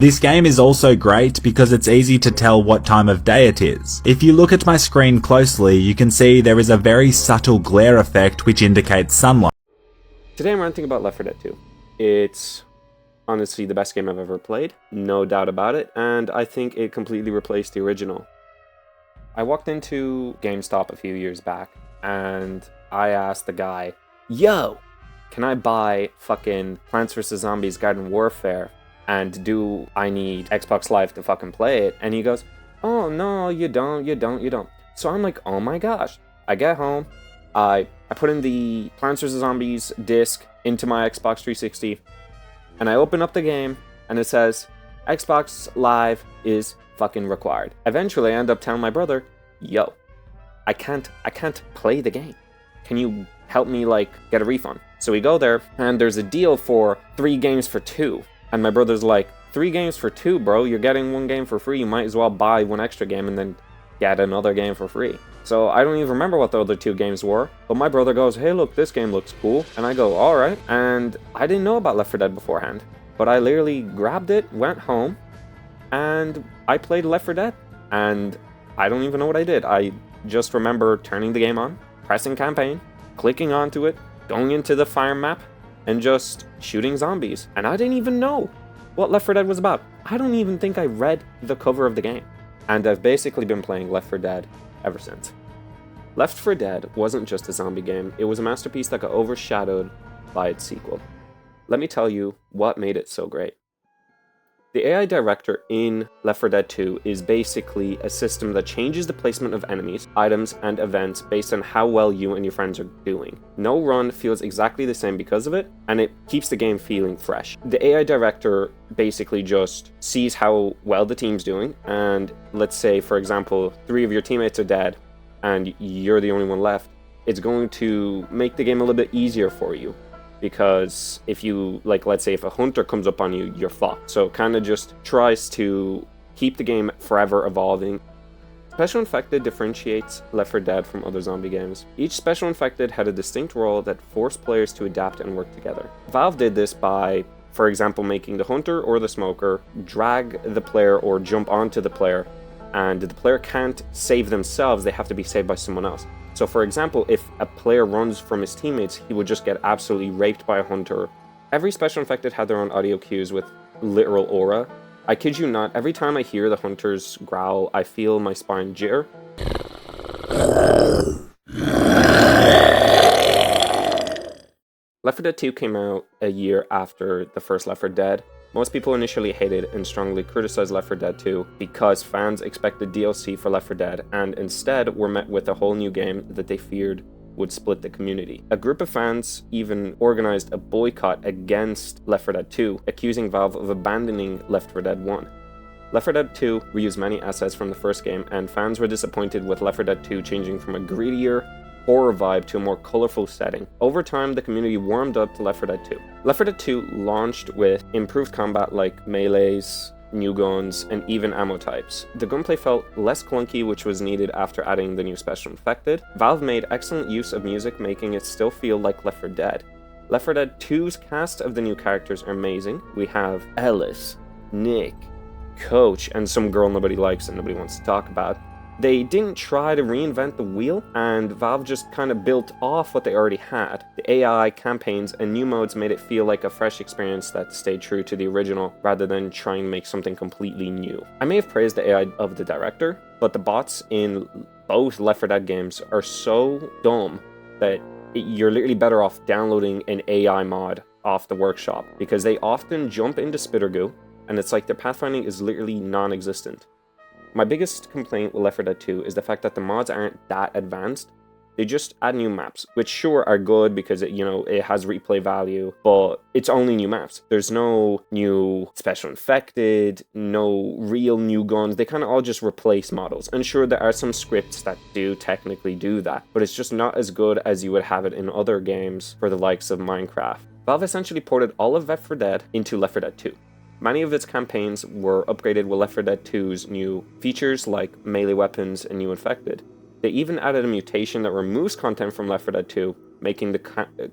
This game is also great because it's easy to tell what time of day it is. If you look at my screen closely, you can see there is a very subtle glare effect which indicates sunlight. Today I'm ranting about Left 4 Dead 2. It's honestly the best game I've ever played, no doubt about it, and I think it completely replaced the original. I walked into GameStop a few years back, and I asked the guy, "Yo, can I buy fucking Plants vs. Zombies Garden Warfare? And do I need Xbox Live to fucking play it?" And he goes, "Oh, no, you don't. So I'm like, oh my gosh. I get home, I put in the Plants vs. Zombies disc into my Xbox 360, and I open up the game, and it says, Xbox Live is fucking required. Eventually, I end up telling my brother, "Yo, I can't play the game. Can you help me, get a refund?" So we go there, and there's a deal for 3 games for 2. And my brother's like, 3 games for 2, bro? You're getting 1 game for free. You might as well buy 1 extra game and then get another game for free. So I don't even remember what the other 2 games were. But my brother goes, "Hey, look, this game looks cool." And I go, "Alright." And I didn't know about Left 4 Dead beforehand. But I literally grabbed it, went home, and I played Left 4 Dead. And I don't even know what I did. I just remember turning the game on, pressing campaign, clicking onto it, going into the fire map, and just shooting zombies. And I didn't even know what Left 4 Dead was about. I don't even think I read the cover of the game. And I've basically been playing Left 4 Dead ever since. Left 4 Dead wasn't just a zombie game, it was a masterpiece that got overshadowed by its sequel. Let me tell you what made it so great. The AI director in Left 4 Dead 2 is basically a system that changes the placement of enemies, items, and events based on how well you and your friends are doing. No run feels exactly the same because of it, and it keeps the game feeling fresh. The AI director basically just sees how well the team's doing, and let's say, for example, 3 of your teammates are dead, and you're the only one left. It's going to make the game a little bit easier for you. Because if you, let's say if a hunter comes up on you, you're fucked. So it kind of just tries to keep the game forever evolving. Special Infected differentiates Left 4 Dead from other zombie games. Each Special Infected had a distinct role that forced players to adapt and work together. Valve did this by, for example, making the hunter or the smoker drag the player or jump onto the player, and the player can't save themselves, they have to be saved by someone else. So for example, if a player runs from his teammates, he would just get absolutely raped by a hunter. Every Special Infected had their own audio cues with literal aura. I kid you not, every time I hear the hunters growl, I feel my spine jitter. Left 4 Dead 2 came out a year after the first Left 4 Dead. Most people initially hated and strongly criticized Left 4 Dead 2 because fans expected DLC for Left 4 Dead and instead were met with a whole new game that they feared would split the community. A group of fans even organized a boycott against Left 4 Dead 2, accusing Valve of abandoning Left 4 Dead 1. Left 4 Dead 2 reused many assets from the first game, and fans were disappointed with Left 4 Dead 2 changing from a greedier horror vibe to a more colorful setting. Over time, the community warmed up to Left 4 Dead 2. Left 4 Dead 2 launched with improved combat like melees, new guns, and even ammo types. The gunplay felt less clunky, which was needed after adding the new Special Infected. Valve made excellent use of music, making it still feel like Left 4 Dead. Left 4 Dead 2's cast of the new characters are amazing. We have Ellis, Nick, Coach, and some girl nobody likes and nobody wants to talk about. They didn't try to reinvent the wheel, and Valve just kind of built off what they already had. The AI, campaigns, and new modes made it feel like a fresh experience that stayed true to the original, rather than trying to make something completely new. I may have praised the AI of the director, but the bots in both Left 4 Dead games are so dumb that you're literally better off downloading an AI mod off the workshop, because they often jump into Spittergoo, and it's like their pathfinding is literally non-existent. My biggest complaint with Left 4 Dead 2 is the fact that the mods aren't that advanced. They just add new maps, which sure are good because it has replay value, but it's only new maps. There's no new Special Infected, no real new guns. They kind of all just replace models. And sure, there are some scripts that do technically do that, but it's just not as good as you would have it in other games for the likes of Minecraft. Valve essentially ported all of Left 4 Dead into Left 4 Dead 2. Many of its campaigns were upgraded with Left 4 Dead 2's new features like melee weapons and new infected. They even added a mutation that removes content from Left 4 Dead 2, making the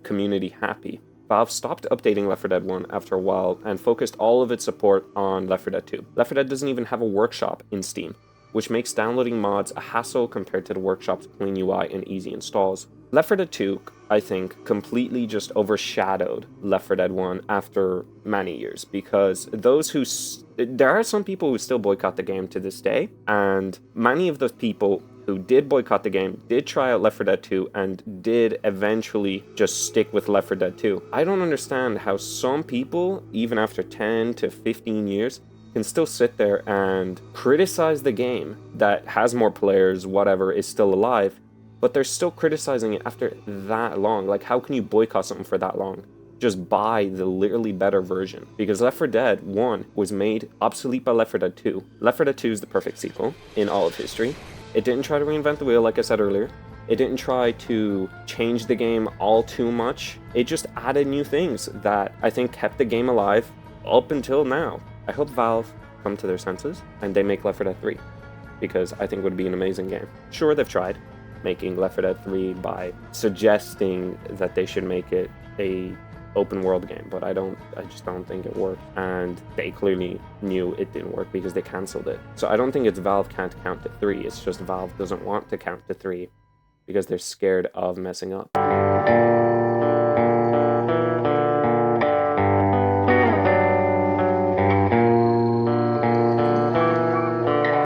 community happy. Valve stopped updating Left 4 Dead 1 after a while and focused all of its support on Left 4 Dead 2. Left 4 Dead doesn't even have a workshop in Steam, which makes downloading mods a hassle compared to the workshop's clean UI and easy installs. Left 4 Dead 2, I think, completely just overshadowed Left 4 Dead 1 after many years, because there are some people who still boycott the game to this day, and many of those people who did boycott the game did try out Left 4 Dead 2 and did eventually just stick with Left 4 Dead 2. I don't understand how some people, even after 10 to 15 years, can still sit there and criticize the game that has more players, whatever, is still alive, but they're still criticizing it after that long. Like, how can you boycott something for that long? Just buy the literally better version. Because Left 4 Dead 1 was made obsolete by Left 4 Dead 2. Left 4 Dead 2 is the perfect sequel in all of history. It didn't try to reinvent the wheel, like I said earlier. It didn't try to change the game all too much. It just added new things that I think kept the game alive up until now. I hope Valve come to their senses and they make Left 4 Dead 3, because I think it would be an amazing game. Sure, they've tried making Left 4 Dead 3 by suggesting that they should make it a open world game, but I just don't think it worked, and they clearly knew it didn't work because they cancelled it. So I don't think it's Valve can't count to 3, it's just Valve doesn't want to count to 3 because they're scared of messing up.